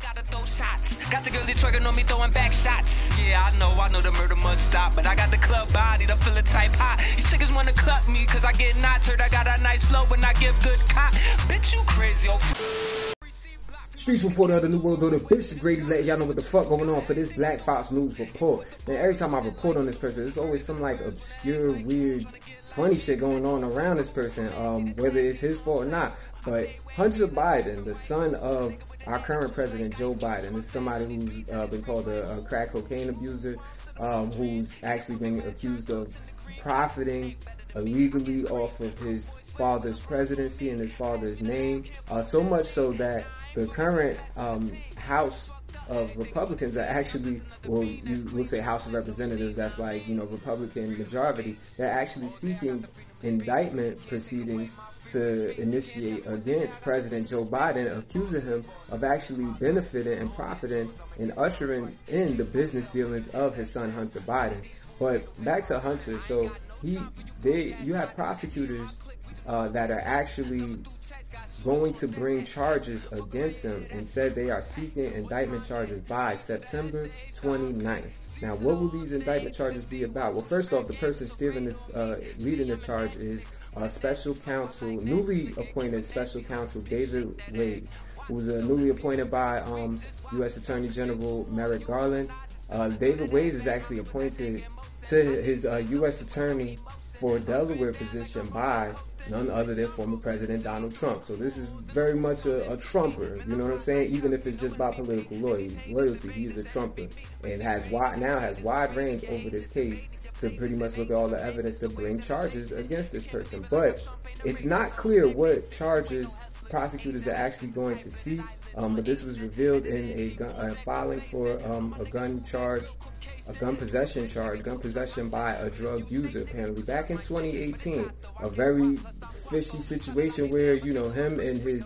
gotta throw shots. Got the girlie twerking on me, throwing back shots. Yeah, I know the murder must stop. But I got the club body, the feeling type hot. These niggas wanna club me, cause I get knots. Heard I got a nice flow when I give good cop. Bitch, you crazy, oh. Streets reporter of the New World Order, Bishop Grady, letting y'all know what the fuck going on for this Black Fox News report. Man, every time I report on this person, there's always some like obscure, weird, funny shit going on around this person, whether it's his fault or not. But Hunter Biden, the son of our current president, Joe Biden, is somebody who's been called a crack cocaine abuser, who's actually been accused of profiting illegally off of his father's presidency and his father's name. So much so that the current House of Republicans are actually, well, we'll say House of Representatives, that's like, Republican majority, they're actually seeking indictment proceedings to initiate against President Joe Biden, accusing him of actually benefiting and profiting and ushering in the business dealings of his son Hunter Biden. But back to Hunter, so you have prosecutors that are actually going to bring charges against him and said they are seeking indictment charges by September 29th. Now, what will these indictment charges be about? Well, first off, the person leading the charge is special counsel, newly appointed special counsel David Wade, who was newly appointed by U.S. Attorney General Merrick Garland. David Wade is actually appointed to his U.S. Attorney for Delaware position by none other than former President Donald Trump. So this is very much a Trumper, you know what I'm saying? Even if it's just by political loyalty, he is a Trumper and has wide range over this case to pretty much look at all the evidence to bring charges against this person. But it's not clear what charges prosecutors are actually going to seek. But this was revealed in a filing for a gun possession by a drug user, apparently back in 2018. A very fishy situation where, him and he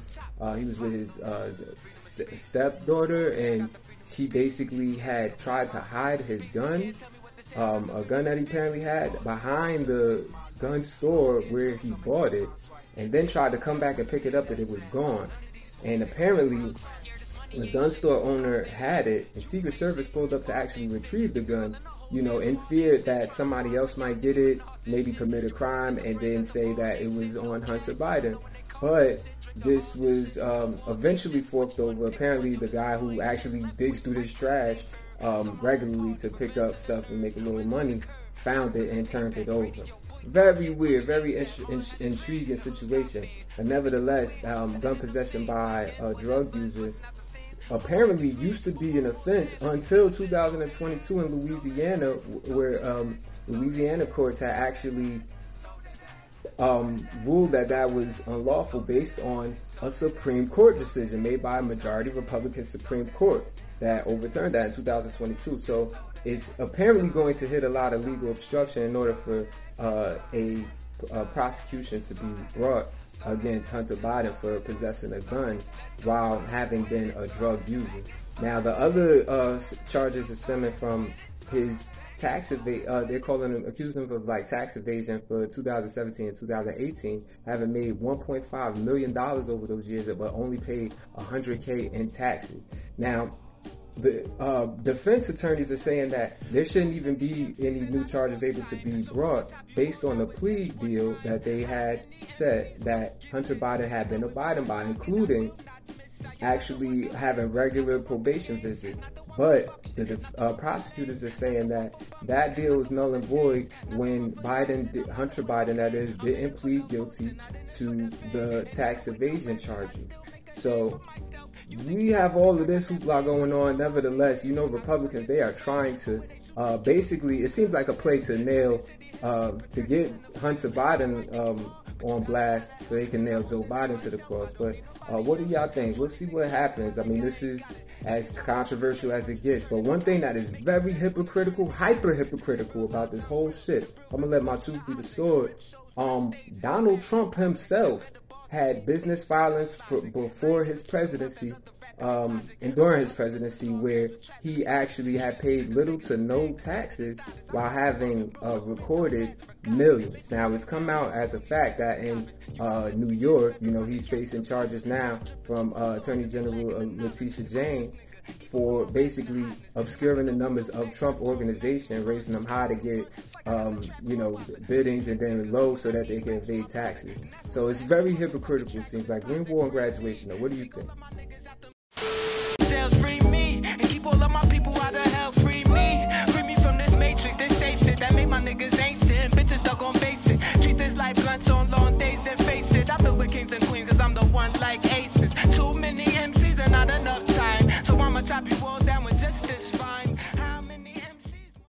was with his stepdaughter, and he basically had tried to hide his gun, a gun that he apparently had, behind the gun store where he bought it, and then tried to come back and pick it up, but it was gone. And apparently, the gun store owner had it, and Secret Service pulled up to actually retrieve the gun, in fear that somebody else might get it, maybe commit a crime, and then say that it was on Hunter Biden. But this was eventually forked over. Apparently, the guy who actually digs through this trash regularly to pick up stuff and make a little money found it and turned it over. Very weird, very intriguing situation. But nevertheless, gun possession by a drug user apparently used to be an offense until 2022 in Louisiana, where Louisiana courts had actually ruled that was unlawful based on a Supreme Court decision made by a majority Republican Supreme Court that overturned that in 2022. So it's apparently going to hit a lot of legal obstruction in order for a prosecution to be brought against Hunter Biden for possessing a gun while having been a drug user. Now, the other charges are stemming from his tax evasion. They're accusing him of tax evasion for 2017 and 2018, having made $1.5 million over those years, but only paid $100K in taxes. Now, the defense attorneys are saying that there shouldn't even be any new charges able to be brought based on the plea deal that they had said that Hunter Biden had been abiding by, including actually having regular probation visits. But the prosecutors are saying that deal is null and void when Hunter Biden, that is, didn't plead guilty to the tax evasion charges. So we have all of this hoopla going on. Nevertheless, Republicans, they are trying to basically, it seems like a play to nail, to get Hunter Biden on blast so they can nail Joe Biden to the cross. But what do y'all think? We'll see what happens. I mean, this is as controversial as it gets. But one thing that is very hyper hypocritical about this whole shit, I'm going to let my truth be the sword. Donald Trump himself had business filings before his presidency and during his presidency, where he actually had paid little to no taxes while having recorded millions. Now, it's come out as a fact that in New York, he's facing charges now from Attorney General Letitia James for basically obscuring the numbers of Trump organization, raising them high to get, biddings, and then low so that they can evade taxes. So it's very hypocritical, it seems like. Greenwald and graduation, though, what do you think?